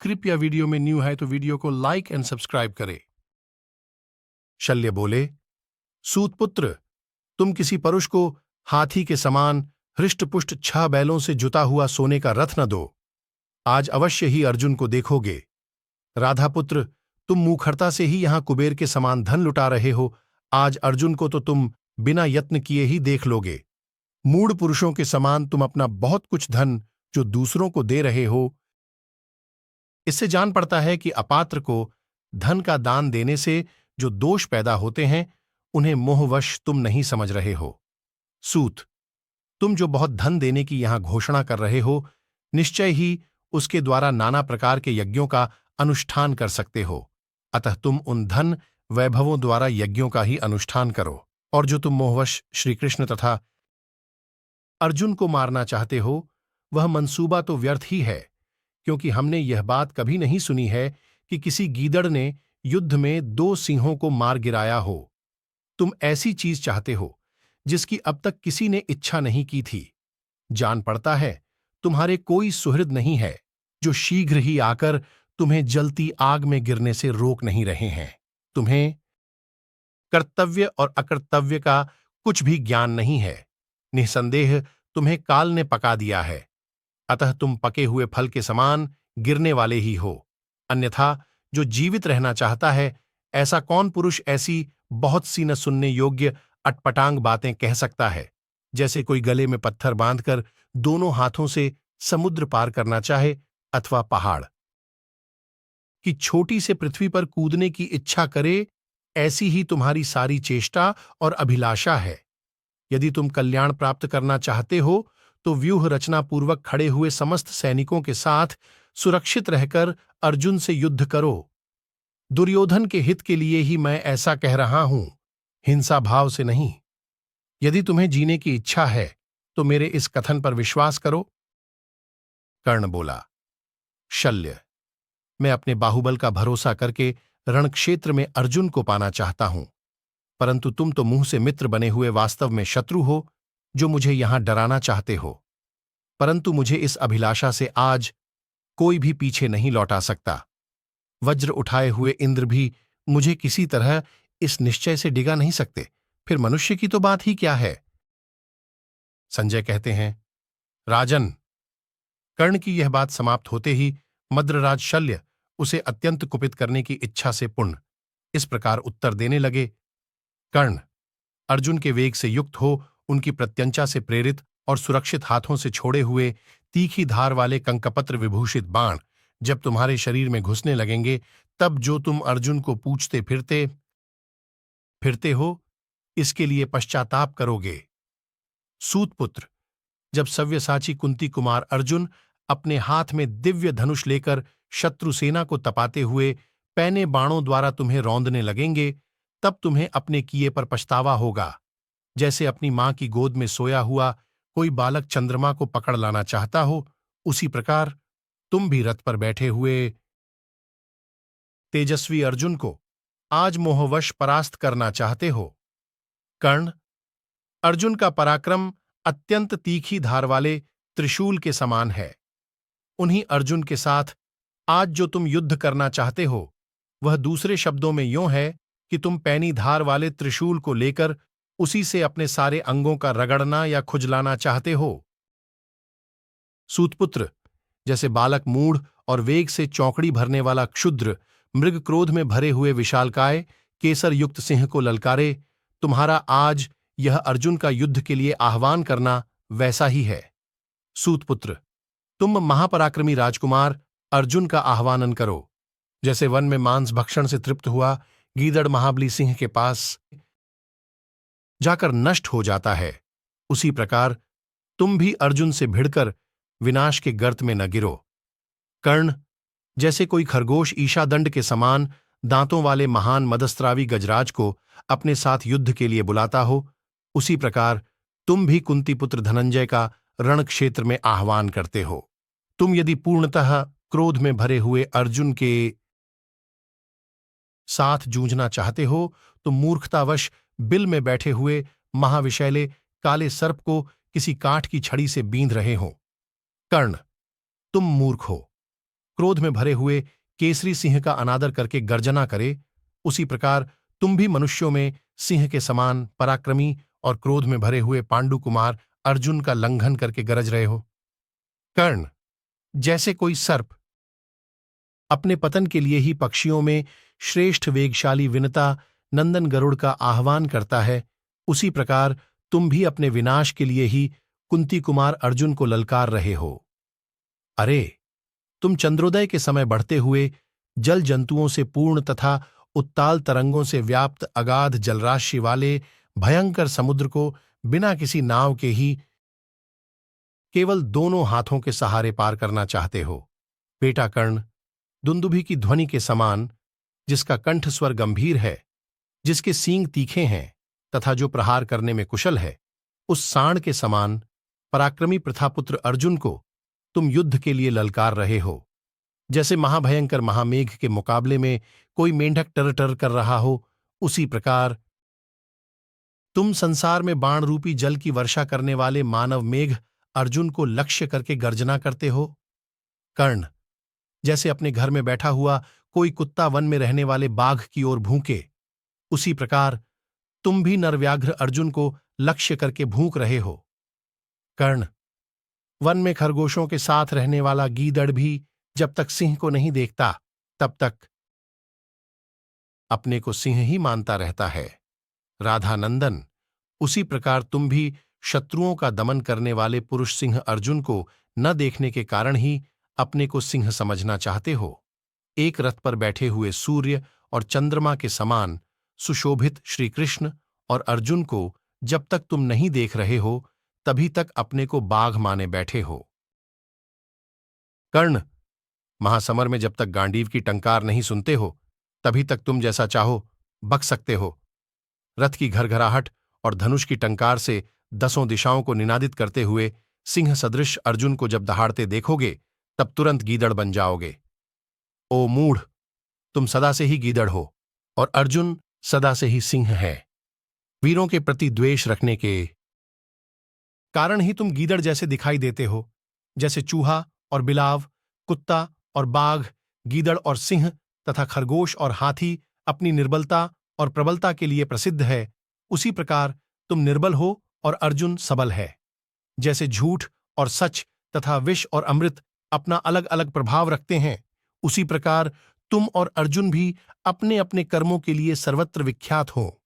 कृपया वीडियो में न्यू है तो वीडियो को लाइक एंड सब्सक्राइब करें। शल्य बोले, सूतपुत्र, तुम किसी परुष को हाथी के समान हृष्टपुष्ट 6 बैलों से जुता हुआ सोने का रथ न दो। आज अवश्य ही अर्जुन को देखोगे। राधापुत्र, तुम मुखरता से ही यहां कुबेर के समान धन लुटा रहे हो। आज अर्जुन को तो तुम बिना यत्न किए ही देख लोगे। मूढ़ पुरुषों के समान तुम अपना बहुत कुछ धन जो दूसरों को दे रहे हो, इससे जान पड़ता है कि अपात्र को धन का दान देने से जो दोष पैदा होते हैं उन्हें मोहवश तुम नहीं समझ रहे हो। सूत, तुम जो बहुत धन देने की यहां घोषणा कर रहे हो, निश्चय ही उसके द्वारा नाना प्रकार के यज्ञों का अनुष्ठान कर सकते हो। अतः तुम उन धन वैभवों द्वारा यज्ञों का ही अनुष्ठान करो। और जो तुम मोहवश श्रीकृष्ण तथा अर्जुन को मारना चाहते हो, वह मंसूबा तो व्यर्थ ही है, क्योंकि हमने यह बात कभी नहीं सुनी है कि किसी गीदड़ ने युद्ध में 2 सिंहों को मार गिराया हो। तुम ऐसी चीज चाहते हो जिसकी अब तक किसी ने इच्छा नहीं की थी। जान पड़ता है तुम्हारे कोई सुहृद नहीं है जो शीघ्र ही आकर तुम्हें जलती आग में गिरने से रोक नहीं रहे हैं। तुम्हें कर्तव्य और अकर्तव्य का कुछ भी ज्ञान नहीं है। निसंदेह तुम्हें काल ने पका दिया है, अतः तुम पके हुए फल के समान गिरने वाले ही हो। अन्यथा जो जीवित रहना चाहता है, ऐसा कौन पुरुष ऐसी बहुत सी न सुनने योग्य अटपटांग बातें कह सकता है, जैसे कोई गले में पत्थर बांधकर दोनों हाथों से समुद्र पार करना चाहे अथवा पहाड़ की छोटी से पृथ्वी पर कूदने की इच्छा करे। ऐसी ही तुम्हारी सारी चेष्टा और अभिलाषा है। यदि तुम कल्याण प्राप्त करना चाहते हो तो व्यूह रचना पूर्वक खड़े हुए समस्त सैनिकों के साथ सुरक्षित रहकर अर्जुन से युद्ध करो। दुर्योधन के हित के लिए ही मैं ऐसा कह रहा हूं, हिंसा भाव से नहीं। यदि तुम्हें जीने की इच्छा है तो मेरे इस कथन पर विश्वास करो। कर्ण बोला, शल्य, मैं अपने बाहुबल का भरोसा करके रणक्षेत्र में अर्जुन को पाना चाहता हूं, परंतु तुम तो मुंह से मित्र बने हुए वास्तव में शत्रु हो, जो मुझे यहां डराना चाहते हो। परंतु मुझे इस अभिलाषा से आज कोई भी पीछे नहीं लौटा सकता। वज्र उठाए हुए इंद्र भी मुझे किसी तरह इस निश्चय से डिगा नहीं सकते, फिर मनुष्य की तो बात ही क्या है। संजय कहते हैं, राजन। कर्ण की यह बात समाप्त होते ही मद्रराज शल्य उसे अत्यंत कुपित करने की इच्छा से पूर्ण इस प्रकार उत्तर देने लगे। कर्ण, अर्जुन के वेग से युक्त हो उनकी प्रत्यंचा से प्रेरित और सुरक्षित हाथों से छोड़े हुए तीखी धार वाले कंकपत्र विभूषित बाण जब तुम्हारे शरीर में घुसने लगेंगे, तब जो तुम अर्जुन को पूछते फिरते फिरते हो, इसके लिए पश्चाताप करोगे। सूतपुत्र, जब सव्यसाची कुंती कुमार अर्जुन अपने हाथ में दिव्य धनुष लेकर शत्रु सेना को तपाते हुए पैने बाणों द्वारा तुम्हें रौंदने लगेंगे, तब तुम्हें अपने किए पर पछतावा होगा। जैसे अपनी मां की गोद में सोया हुआ कोई बालक चंद्रमा को पकड़ लाना चाहता हो, उसी प्रकार तुम भी रथ पर बैठे हुए तेजस्वी अर्जुन को आज मोहवश परास्त करना चाहते हो। कर्ण, अर्जुन का पराक्रम अत्यंत तीखी धार वाले त्रिशूल के समान है। उन्हीं अर्जुन के साथ आज जो तुम युद्ध करना चाहते हो, वह दूसरे शब्दों में यों है कि तुम पैनी धार वाले त्रिशूल को लेकर उसी से अपने सारे अंगों का रगड़ना या खुजलाना चाहते हो। सूतपुत्र, जैसे बालक मूढ़ और वेग से चौकड़ी भरने वाला क्षुद्र मृग क्रोध में भरे हुए विशालकाय केसर युक्त सिंह को ललकारे, तुम्हारा आज यह अर्जुन का युद्ध के लिए आह्वान करना वैसा ही है। सूतपुत्र, तुम महापराक्रमी राजकुमार अर्जुन का आह्वान करो। जैसे वन में मांस भक्षण से तृप्त हुआ गीदड़ महाबली सिंह के पास जाकर नष्ट हो जाता है, उसी प्रकार तुम भी अर्जुन से भिड़कर विनाश के गर्त में न गिरो। कर्ण, जैसे कोई खरगोश ईशादंड के समान दांतों वाले महान मदस्त्रावी गजराज को अपने साथ युद्ध के लिए बुलाता हो, उसी प्रकार तुम भी कुंतीपुत्र धनंजय का रणक्षेत्र में आह्वान करते हो। तुम यदि पूर्णतः क्रोध में भरे हुए अर्जुन के साथ जूझना चाहते हो, तो मूर्खतावश बिल में बैठे हुए महाविशैले काले सर्प को किसी काठ की छड़ी से बींध रहे हो। कर्ण, तुम मूर्ख हो। क्रोध में भरे हुए केसरी सिंह का अनादर करके गर्जना करे, उसी प्रकार तुम भी मनुष्यों में सिंह के समान पराक्रमी और क्रोध में भरे हुए पांडु कुमार अर्जुन का लंघन करके गरज रहे हो। कर्ण, जैसे कोई सर्प अपने पतन के लिए ही पक्षियों में श्रेष्ठ वेगशाली विनता नंदन गरुड़ का आह्वान करता है, उसी प्रकार तुम भी अपने विनाश के लिए ही कुंती कुमार अर्जुन को ललकार रहे हो। अरे, तुम चंद्रोदय के समय बढ़ते हुए जल जंतुओं से पूर्ण तथा उत्ताल तरंगों से व्याप्त अगाध जलराशि वाले भयंकर समुद्र को बिना किसी नाव के ही केवल दोनों हाथों के सहारे पार करना चाहते हो। बेटा कर्ण, दुंदुभि की ध्वनि के समान, जिसका कंठ स्वर गंभीर है, जिसके सींग तीखे हैं तथा जो प्रहार करने में कुशल है, उस सांड के समान पराक्रमी प्रथापुत्र अर्जुन को तुम युद्ध के लिए ललकार रहे हो। जैसे महाभयंकर महामेघ के मुकाबले में कोई मेंढक टर टर कर रहा हो, उसी प्रकार तुम संसार में बाण रूपी जल की वर्षा करने वाले मानव मेघ अर्जुन को लक्ष्य करके गर्जना करते हो। कर्ण, जैसे अपने घर में बैठा हुआ कोई कुत्ता वन में रहने वाले बाघ की ओर भूखे, उसी प्रकार तुम भी नरव्याघ्र अर्जुन को लक्ष्य करके भूख रहे हो। कर्ण, वन में खरगोशों के साथ रहने वाला गीदड़ भी जब तक सिंह को नहीं देखता, तब तक अपने को सिंह ही मानता रहता है। राधानंदन, उसी प्रकार तुम भी शत्रुओं का दमन करने वाले पुरुष सिंह अर्जुन को न देखने के कारण ही अपने को सिंह समझना चाहते हो। एक रथ पर बैठे हुए सूर्य और चंद्रमा के समान सुशोभित श्री कृष्ण और अर्जुन को जब तक तुम नहीं देख रहे हो, तभी तक अपने को बाघ माने बैठे हो। कर्ण, महासमर में जब तक गांडीव की टंकार नहीं सुनते हो, तभी तक तुम जैसा चाहो बक सकते हो। रथ की घरघराहट और धनुष की टंकार से दसों दिशाओं को निनादित करते हुए सिंह सदृश अर्जुन को जब दहाड़ते देखोगे, तब तुरंत गीदड़ बन जाओगे। ओ मूढ़, तुम सदा से ही गीदड़ हो और अर्जुन सदा से ही सिंह है। वीरों के प्रति द्वेष रखने के कारण ही तुम गीदड़ जैसे दिखाई देते हो। जैसे चूहा और बिलाव, कुत्ता और बाघ, गीदड़ और सिंह तथा खरगोश और हाथी अपनी निर्बलता और प्रबलता के लिए प्रसिद्ध है, उसी प्रकार तुम निर्बल हो और अर्जुन सबल है। जैसे झूठ और सच तथा विष और अमृत अपना अलग अलग प्रभाव रखते हैं, उसी प्रकार तुम और अर्जुन भी अपने अपने कर्मों के लिए सर्वत्र विख्यात हो।